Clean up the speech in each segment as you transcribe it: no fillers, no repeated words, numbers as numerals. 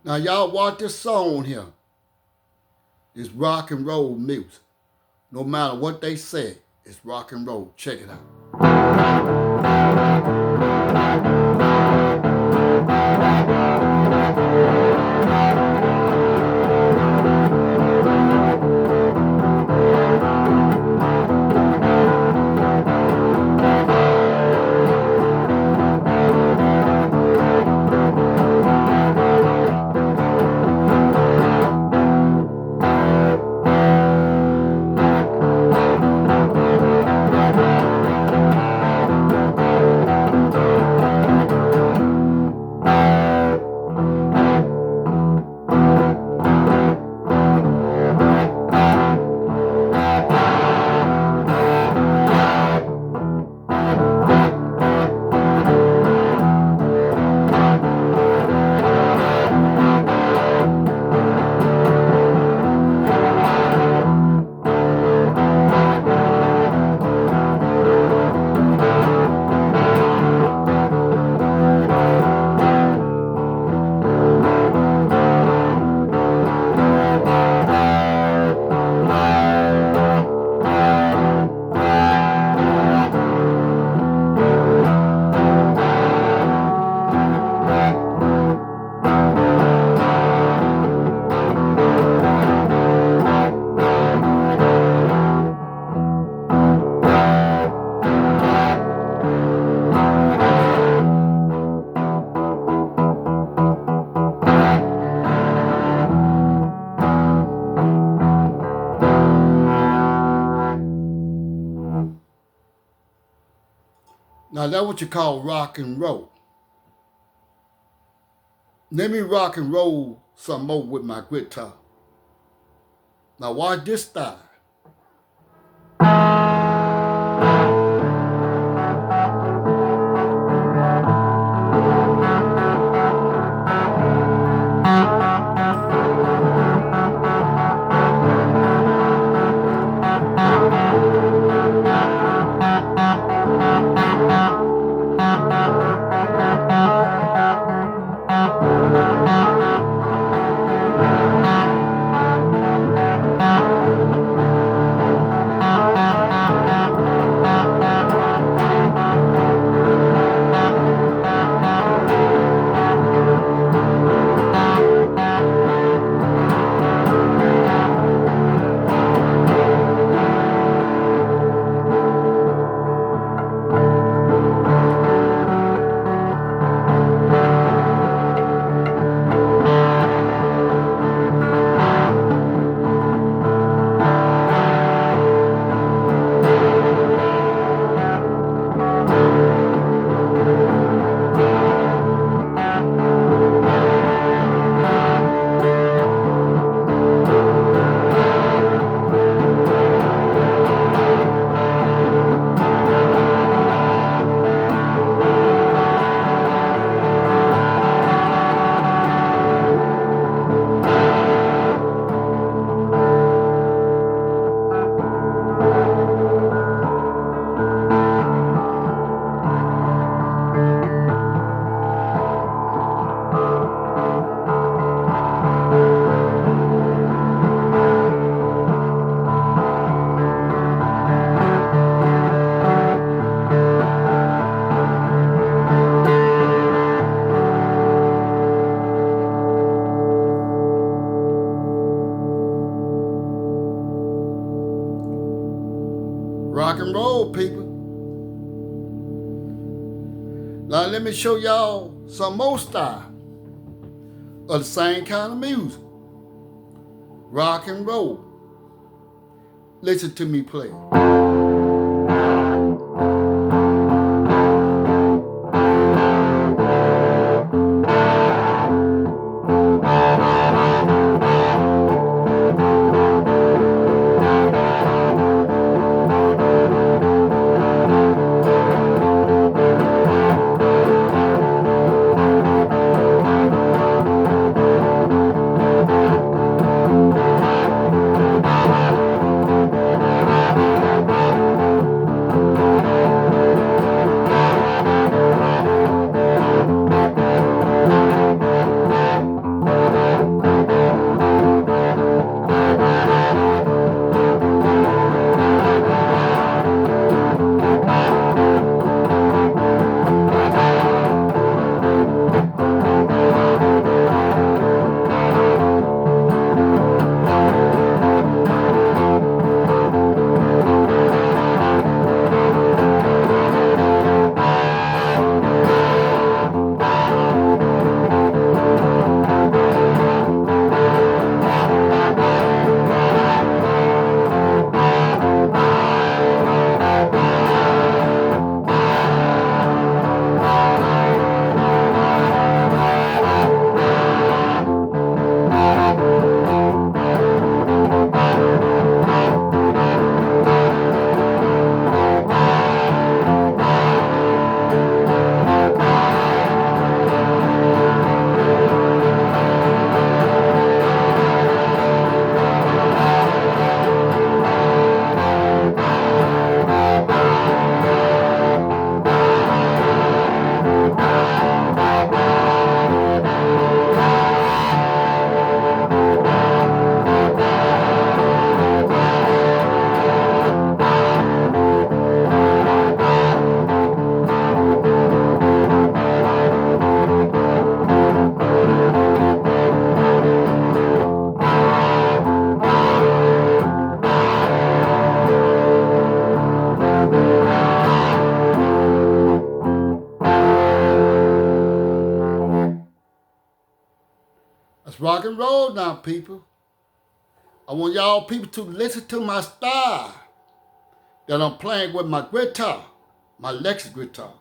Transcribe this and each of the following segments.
Now y'all watch this song here. It's rock and roll music. No matter what they say, it's rock and roll. Check it out. Now that's what you call rock and roll. Let me rock and roll some more with my guitar. Now watch this style. Rock and roll, people. Now let me show y'all some more style of the same kind of music. Rock and roll. Listen to me play. Let's rock and roll now, people. I want y'all people to listen to my style that I'm playing with my guitar, my Lexus guitar.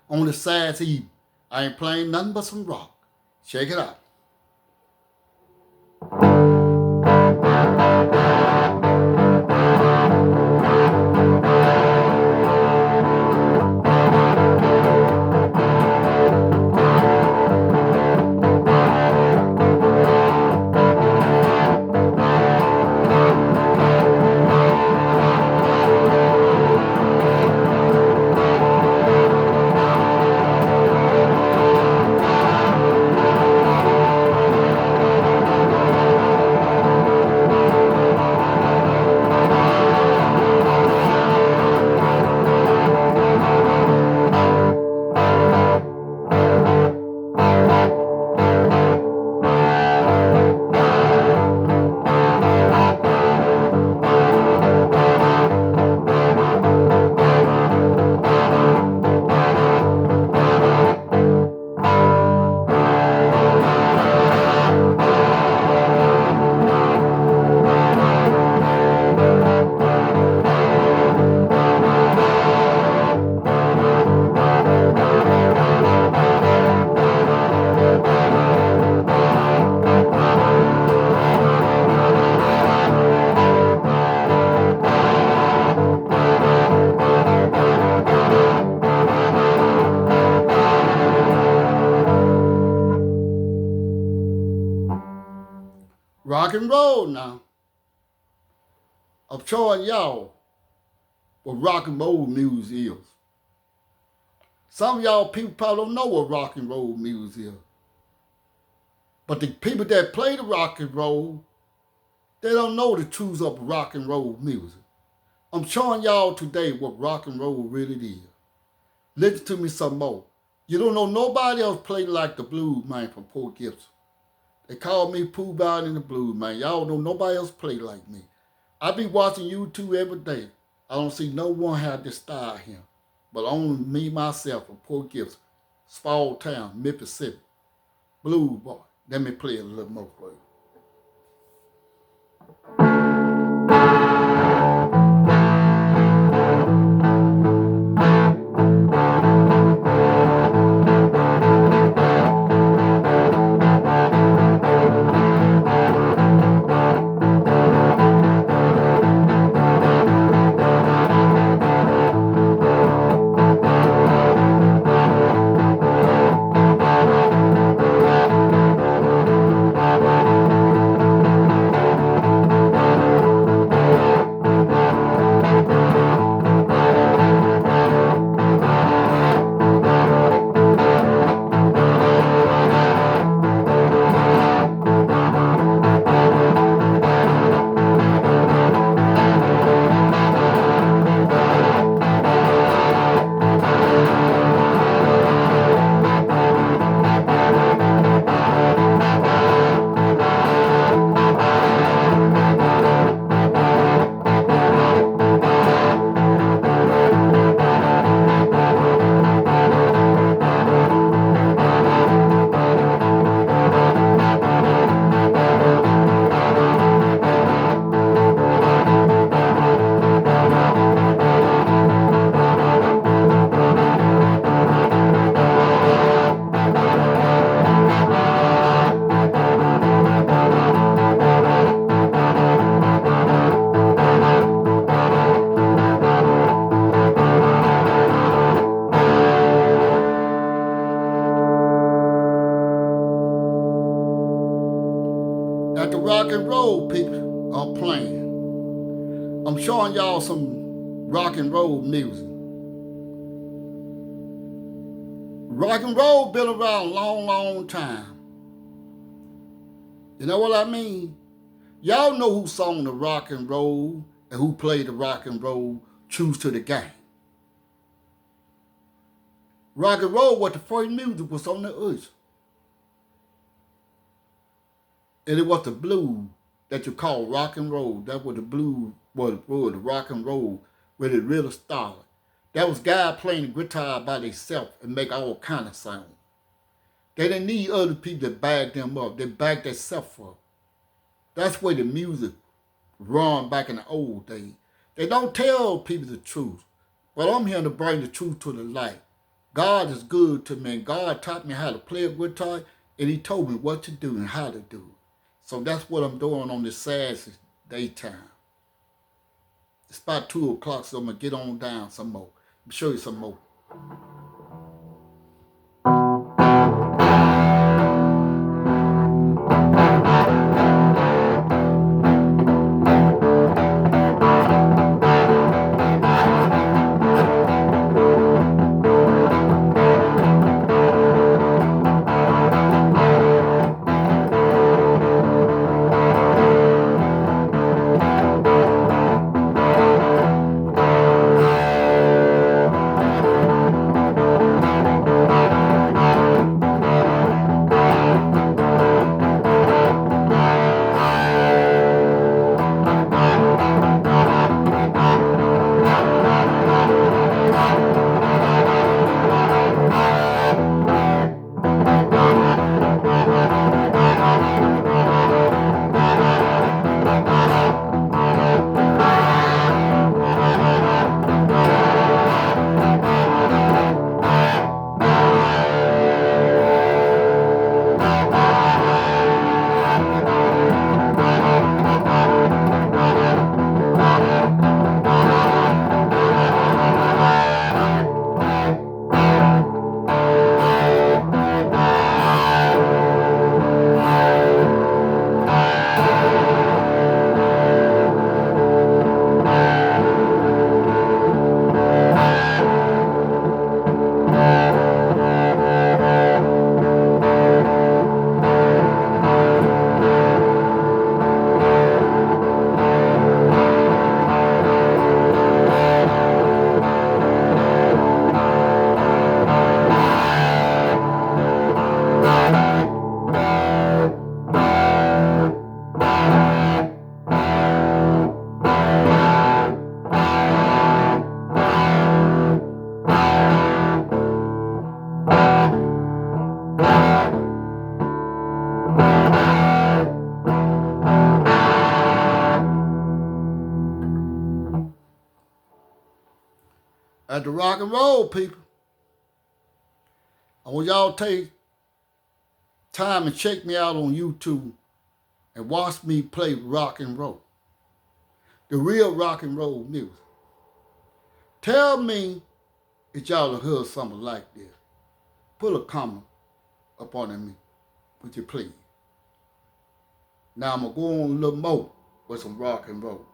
On the side E, I ain't playing nothing but some rock. Check it out. Rock and roll now. I'm showing y'all what rock and roll music is. Some of y'all people probably don't know what rock and roll music is. But the people that play the rock and roll, they don't know the truth of rock and roll music. I'm showing y'all today what rock and roll really is. Listen to me some more. You don't know nobody else play like the blues man from Port Gibson. They call me Pooh Bah in the Blues man. Y'all know nobody else play like me. I be watching YouTube every day. I don't see no one have this style here. But only me, myself, from Port Gibson, small town, Mississippi. Blues boy. Let me play a little more for you. At the rock and roll, people, I'm playing. I'm showing y'all some rock and roll music. Rock and roll been around a long, long time. You know what I mean? Y'all know who sung the rock and roll and who played the rock and roll Truth to the Game. Rock and roll was the first music was on the earth. And it was the blues that you call rock and roll. That was the blues, was the rock and roll where it really started. That was guys playing the guitar by themselves and make all kind of sound. They didn't need other people to back them up. They backed themselves up. That's where the music run back in the old days. They don't tell people the truth. But I'm here to bring the truth to the light. God is good to me, and God taught me how to play a guitar, and he told me what to do and how to do it. So that's what I'm doing on this Saturday daytime. It's about 2 o'clock, so I'm going to get on down some more. I'll show you some more. At the rock and roll, people, I want y'all to take time and check me out on YouTube and watch me play rock and roll. The real rock and roll music. Tell me if y'all have heard something like this. Put a comment up on me, would you please? Now I'm going to go on a little more with some rock and roll.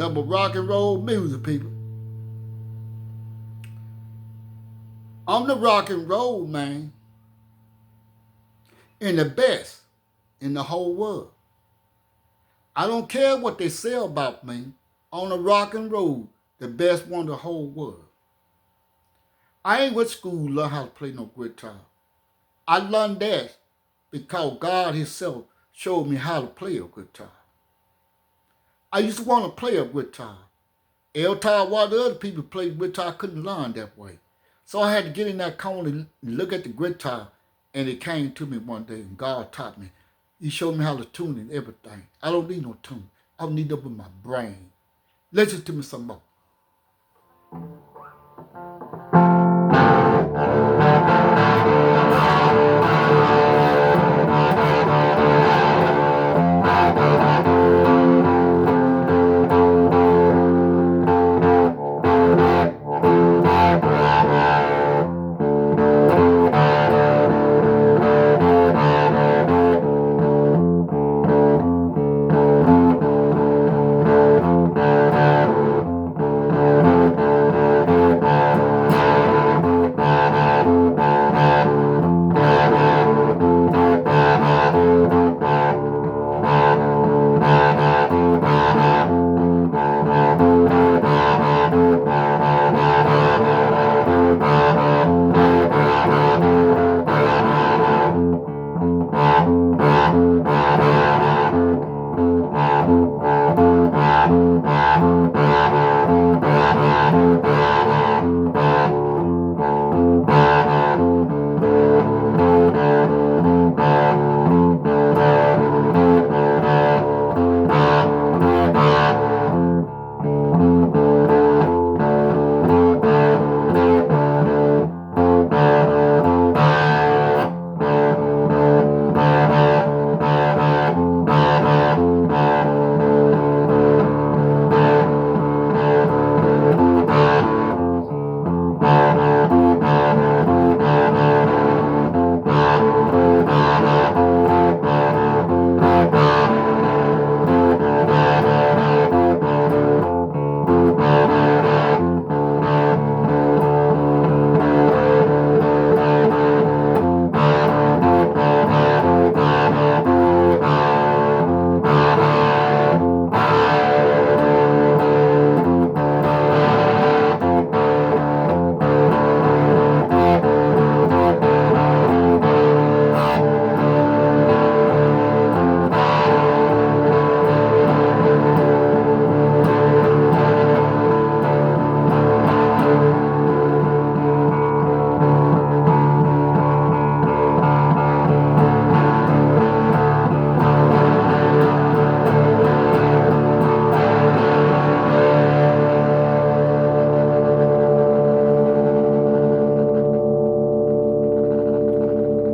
nothing but rock and roll music, people. I'm the rock and roll man, and the best in the whole world. I don't care what they say about me. On the rock and roll, the best one in the whole world. I ain't with school to learn how to play no guitar. I learned that because God himself showed me how to play a guitar. I used to want to play a guitar. Every time while the other people played guitar, I couldn't learn that way. So I had to get in that corner and look at the guitar, and it came to me one day, and God taught me. He showed me how to tune and everything. I don't need no tune. I need it with my brain. Listen to me some more.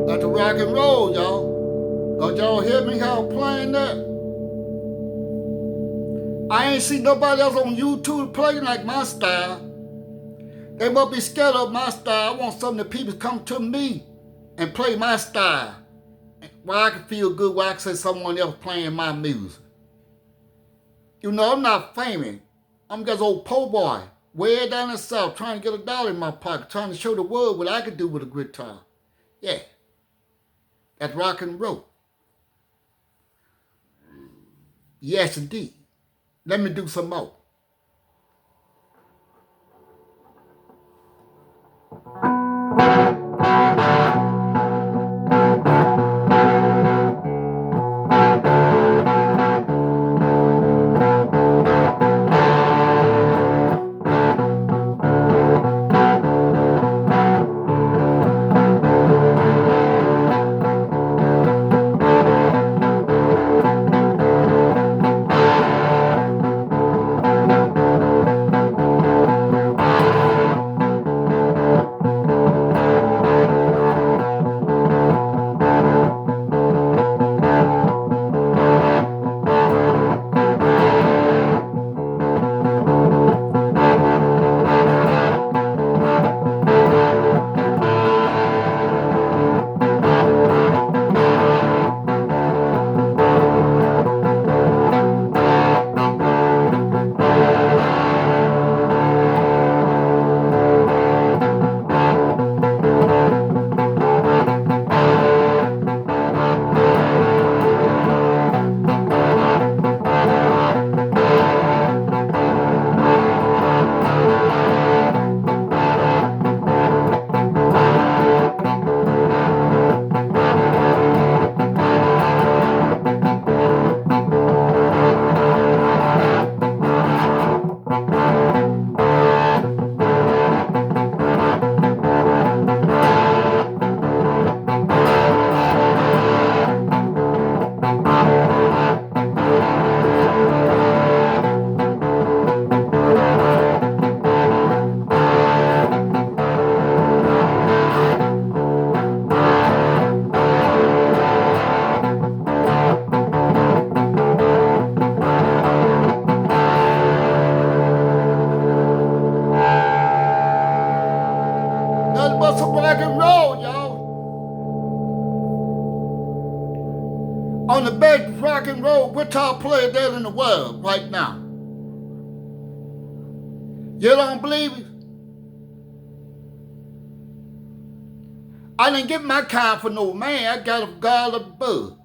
That's rock and roll, y'all. Don't y'all hear me how I'm playing that? I ain't seen nobody else on YouTube playing like my style. They must be scared of my style. I want some of the people to come to me and play my style. Where I can feel good where I can say someone else playing my music. You know, I'm not famous. I'm just old po' boy, way down in the South, trying to get $1 in my pocket, trying to show the world what I could do with a guitar. Yeah, that's rock and roll. Yes, indeed. Let me do some more. roll, y'all. On the best rock and roll guitar player there in the world right now. You don't believe it? I didn't get my kind for no man. I got a God above.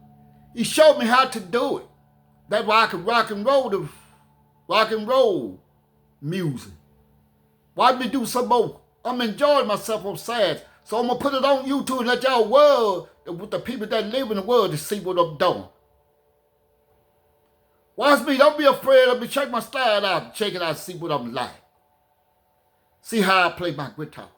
He showed me how to do it. That's why I can rock and roll music. Why me do some more? I'm enjoying myself on Saturday. So I'm going to put it on YouTube and let y'all world, with the people that live in the world, to see what I'm doing. Watch me. Don't be afraid. Let me check my style out. Check it out. See what I'm like. See how I play my guitar.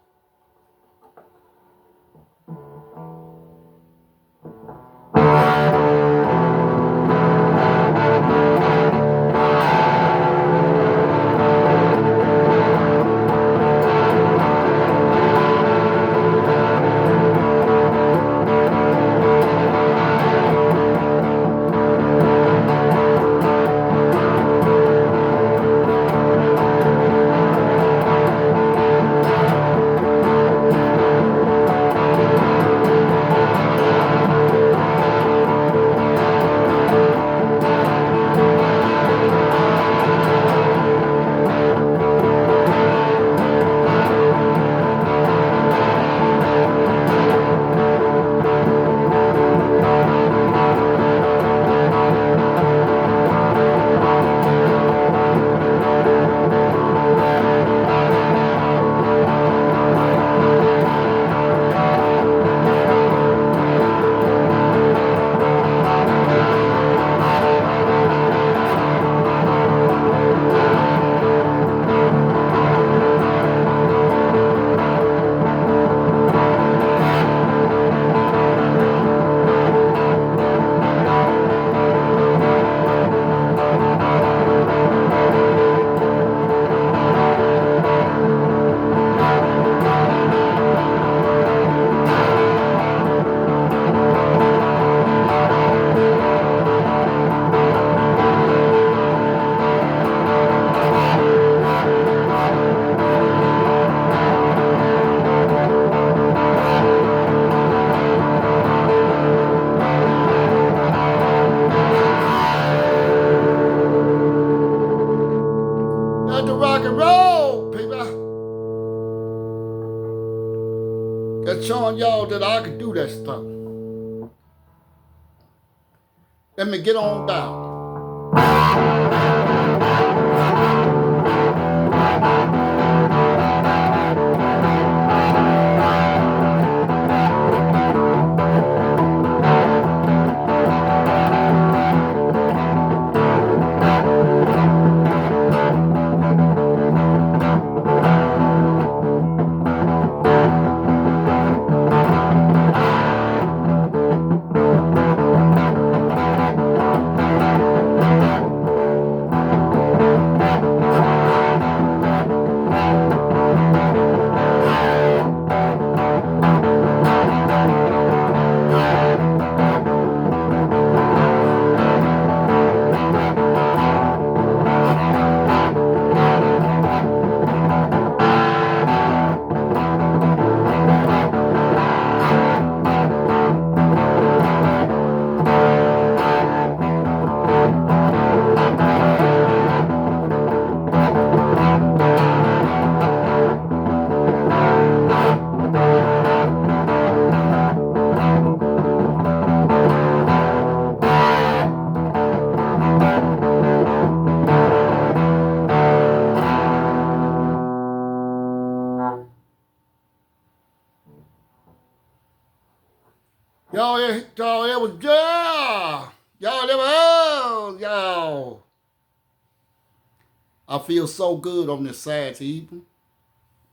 That's the rock and roll, people. That's showing y'all that I can do that stuff. Let me get on down. Y'all, that was good. Y'all. I feel so good on this Saturday evening,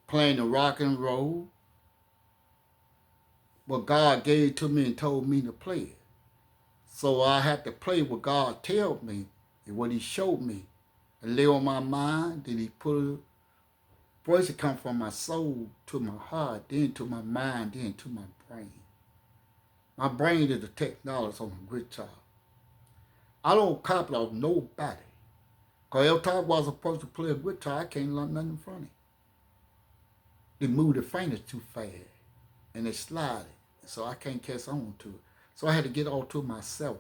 playing the rock and roll. What God gave to me and told me to play it. So I have to play what God told me and what He showed me. And lay on my mind, then He put a voice that come from my soul to my heart, then to my mind, then to my brain. My brain is the technology on a guitar. I don't copy off nobody. Because every time I was supposed to play a guitar, I can't learn nothing from it. They move the fingers too fast. and it slided. So I can't catch on to it. So I had to get all to myself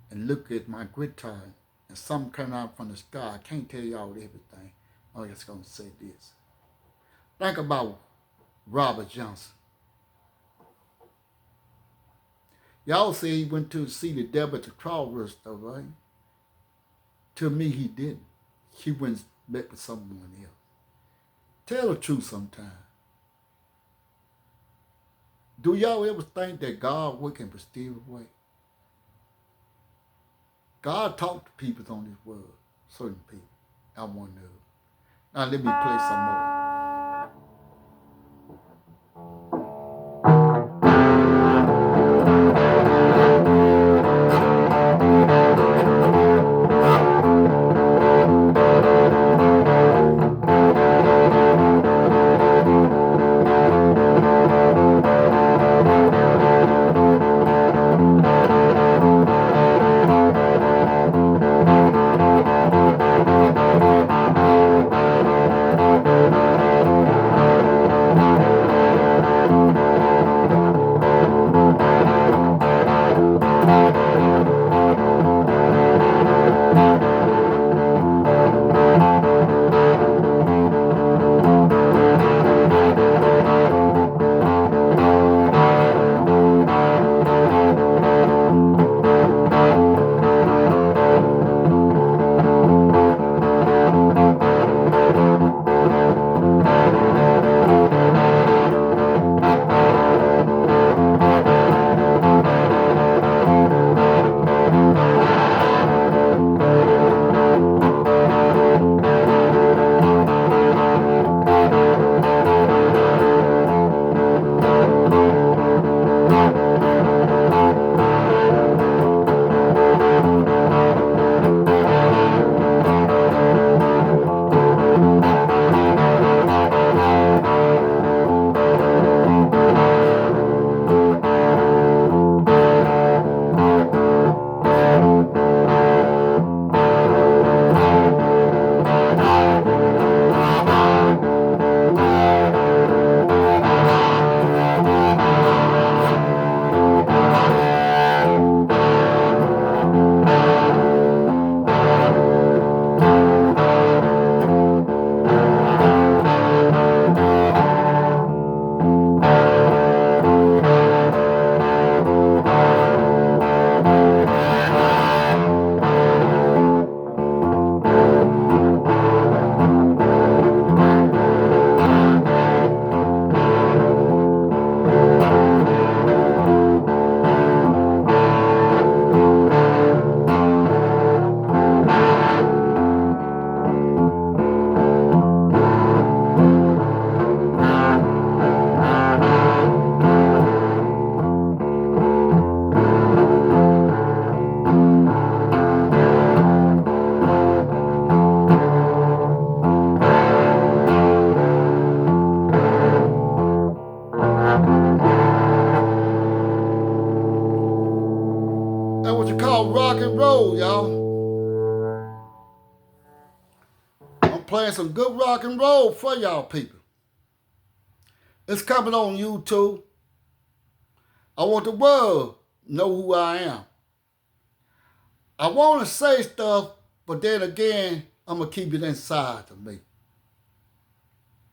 and look at my guitar, and something coming out from the sky. I can't tell y'all everything. I'm just going to say this. Think about Robert Johnson. Y'all say he went to see the devil at the crossroads stuff, right? To me, he didn't. He went and met with someone else. Tell the truth sometime. Do y'all ever think that God works in mysterious way? God talked to people on this world, certain people. I want to know. Now let me play some more. That's what you call rock and roll, y'all. I'm playing some good rock and roll for y'all people. It's coming on YouTube. I want the world to know who I am. I want to say stuff, but then again, I'm going to keep it inside of me.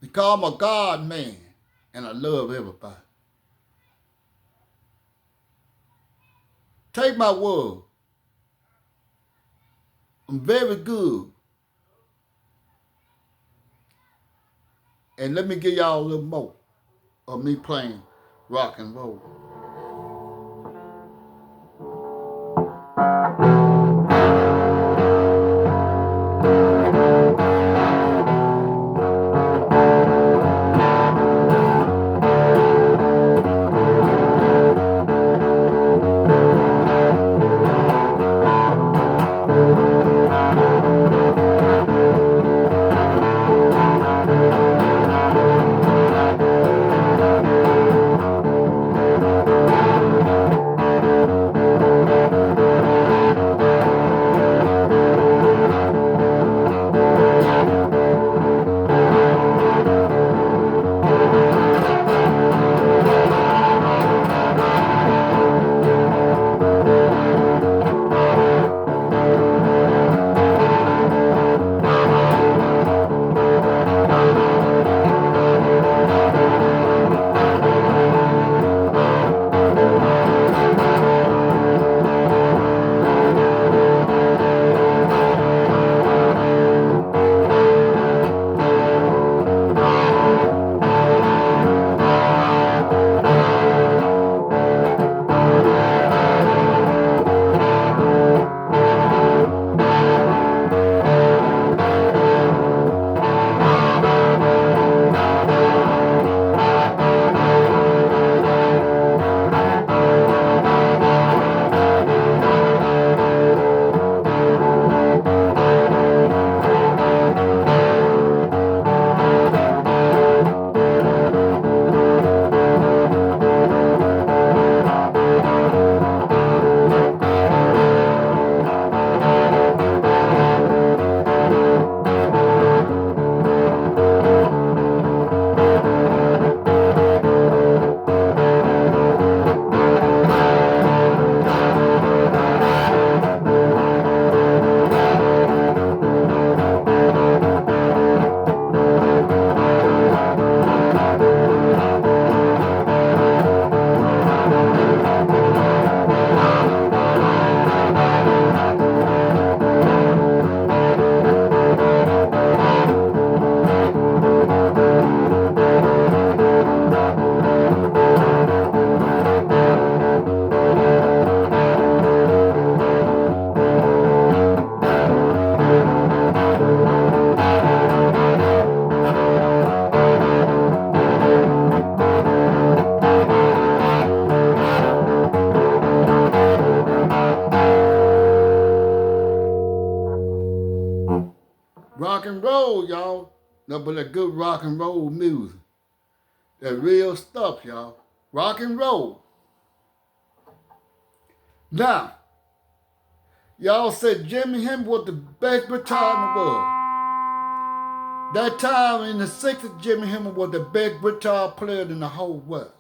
Because I'm a God man, and I love everybody. Take my word. I'm very good. And let me give y'all a little more of me playing rock and roll. soul, y'all. Nothing but that good rock and roll music. That real stuff, y'all. Rock and roll. Now, y'all said Jimi Hendrix was the best guitar in the world. That time in the 60s, Jimi Hendrix was the best guitar player in the whole world.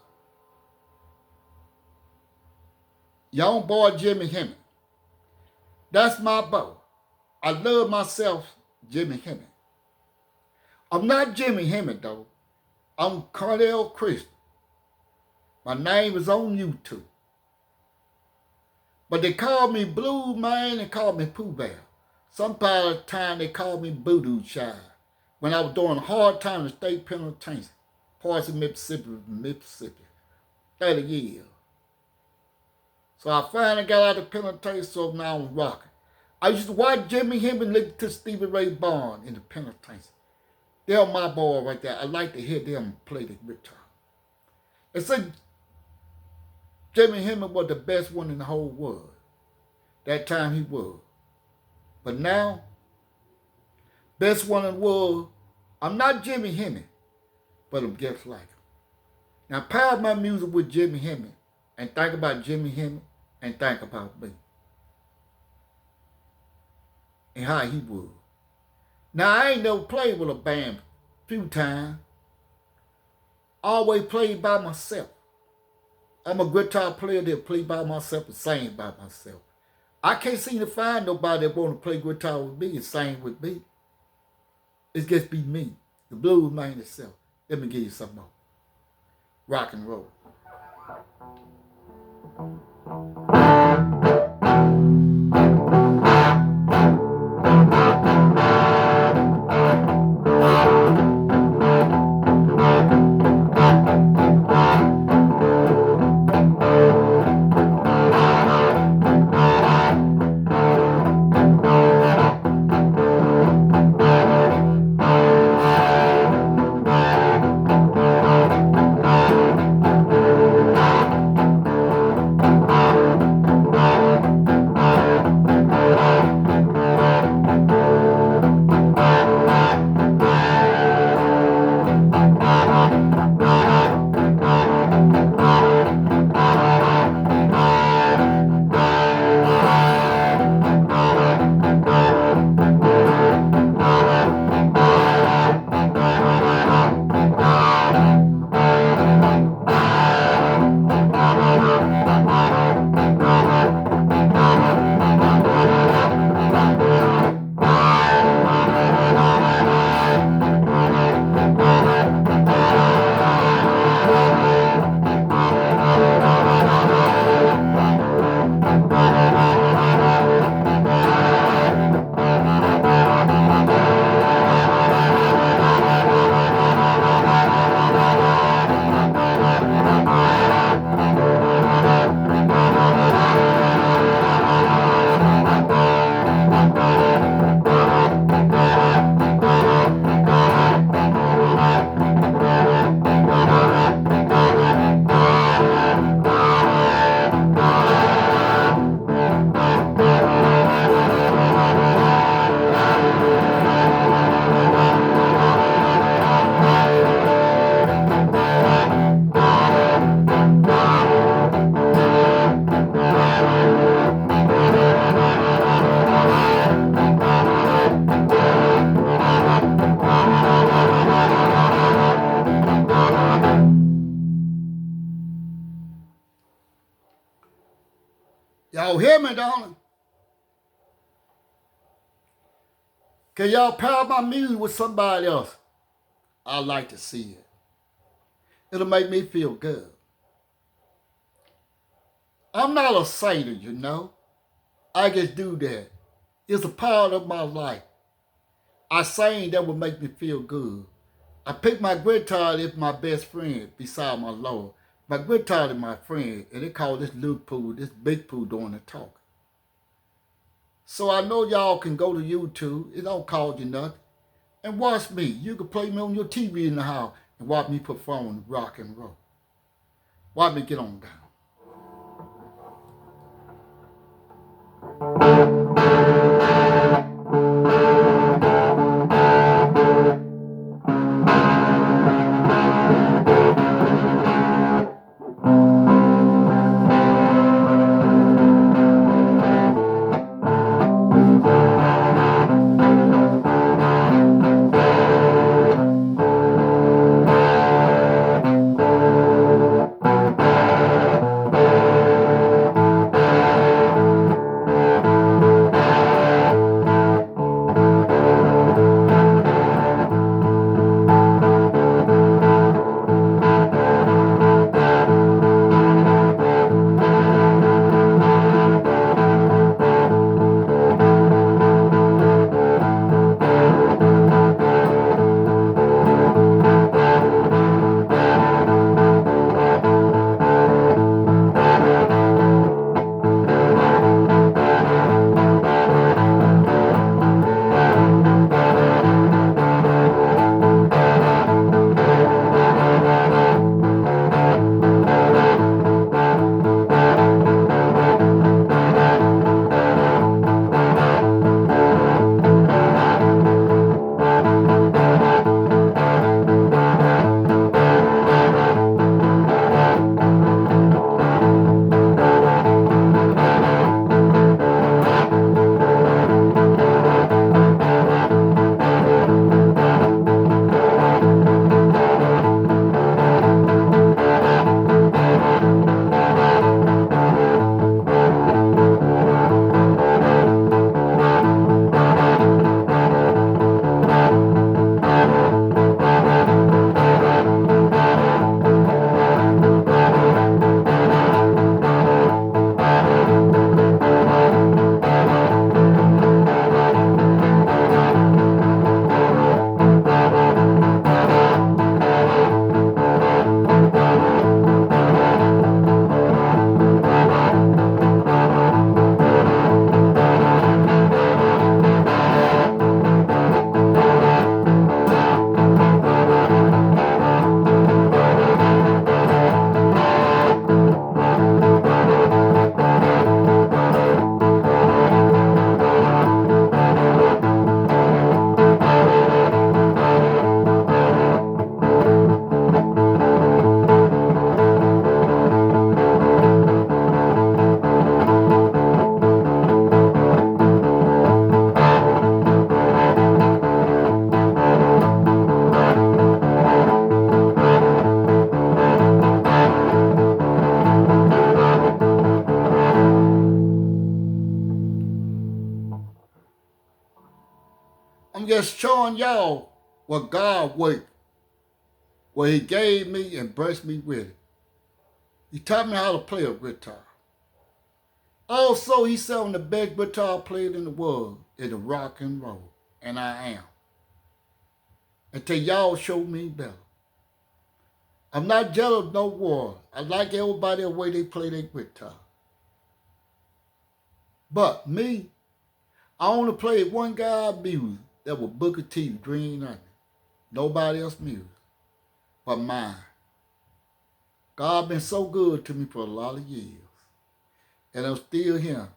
Young boy Jimi Hendrix. That's my boy. I love myself, Jimi Hendrix. I'm not Jimi Hendrix, though. I'm Cornell Christian. My name is on YouTube. But they call me Blue Man, they call me Pooh Bear. Some part of the time they call me Voodoo Child. When I was doing a hard time in the state penitentiary, parts of Mississippi, 30 years. So I finally got out of the penitentiary, so now I'm rocking. I used to watch Jimi Hendrix and listen to Stevie Ray Vaughan in the penitentiary. They're my boy right there. I like to hear them play the guitar. They said Jimi Hendrix was the best one in the whole world. That time he was. But now, best one in the world, I'm not Jimi Hendrix, but I'm just like him. Now pair my music with Jimi Hendrix and think about Jimi Hendrix and think about me. And how he was. Now I ain't never played with a band a few times. Always played by myself. I'm a guitar player that play by myself and sing by myself. I can't seem to find nobody that want to play guitar with me and sing with me. It's just be me, the blues man itself. Let me give you some more. Rock and roll. Y'all hear me, don't you? Can y'all pair my music with somebody else? I like to see it. It'll make me feel good. I'm not a singer, you know. I just do that. It's a part of my life. I sing that would make me feel good. I pick my guitar as my best friend beside my Lord. My guitar is my friend, and they call this little Pooh, this big Pooh doing the talking. So I know y'all can go to YouTube, it don't cost you nothing, and watch me. You can play me on your TV in the house and watch me perform rock and roll. Watch me get on down. I'm just showing y'all what God worked, what he gave me and blessed me with it. He taught me how to play a guitar. Also, he said I'm the best guitar player in the world is the rock and roll, and I am. Until y'all show me better. I'm not jealous no more. I like everybody the way they play their guitar. But me, I only played one guy's music that was Booker T, Green Onion. Nobody else's music but mine. God been so good to me for a lot of years. And I'm still here.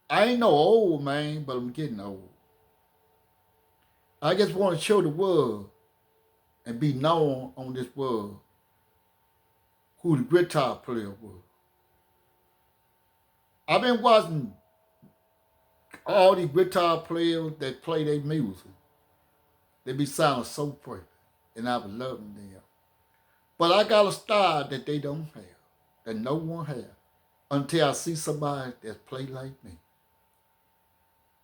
I ain't no old man, but I'm getting old. I just want to show the world and be known on this world who the guitar player was. I've been watching all these guitar players that play their music. They be sounding so pretty, and I was loving them. But I got a style that they don't have, that no one has, until I see somebody that play like me.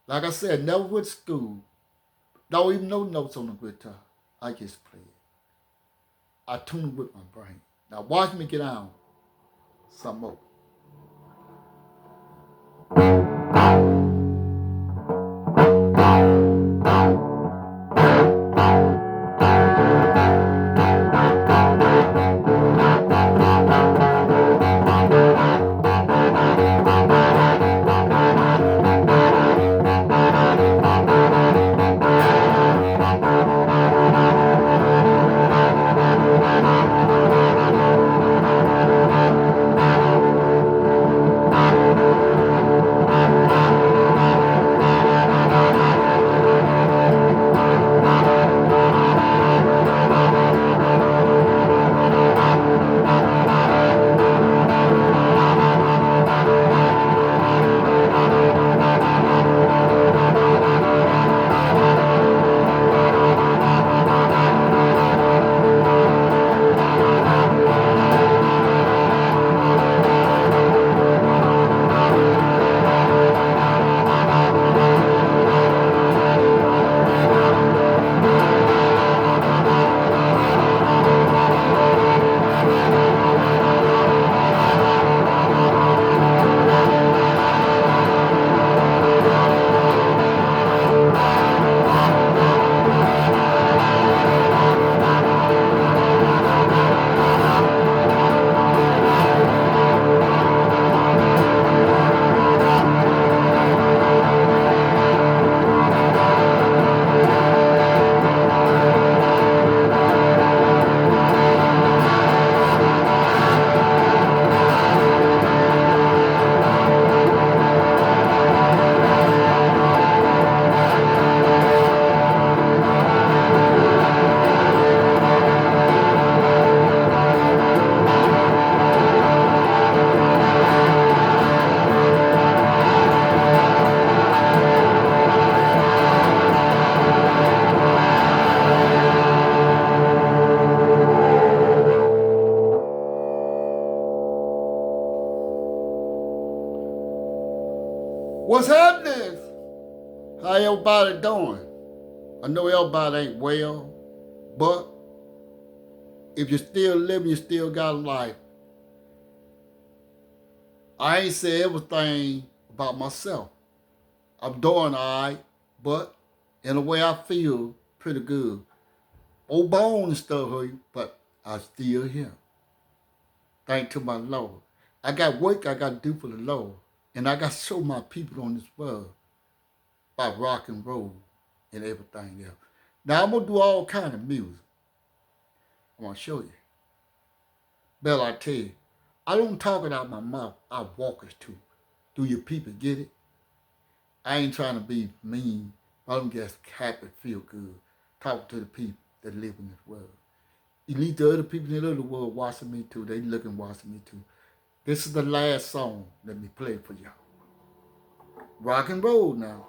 Like I said, never went to school, don't even know notes on the guitar. I just play it. I tune it with my brain. Now watch me get on some more. What's happening? How everybody doing? I know everybody ain't well, but if you're still living, you still got life. I ain't say everything about myself. I'm doing all right, but in a way I feel pretty good. Old bones and stuff hurt, but I still here. Thank to my Lord. I got work I got to do for the Lord. And I got to show my people on this world about rock and roll and everything else. Now I'm going to do all kind of music. I want to show you. Bell, I tell you, I don't talk it out my mouth. I walk it too. Do your people get it? I ain't trying to be mean. I'm just happy, feel good. Talk to the people that live in this world. You need the other people in the other world watching me too. They looking watching me too. This is the last song. Let me play it for y'all. Rock and roll now.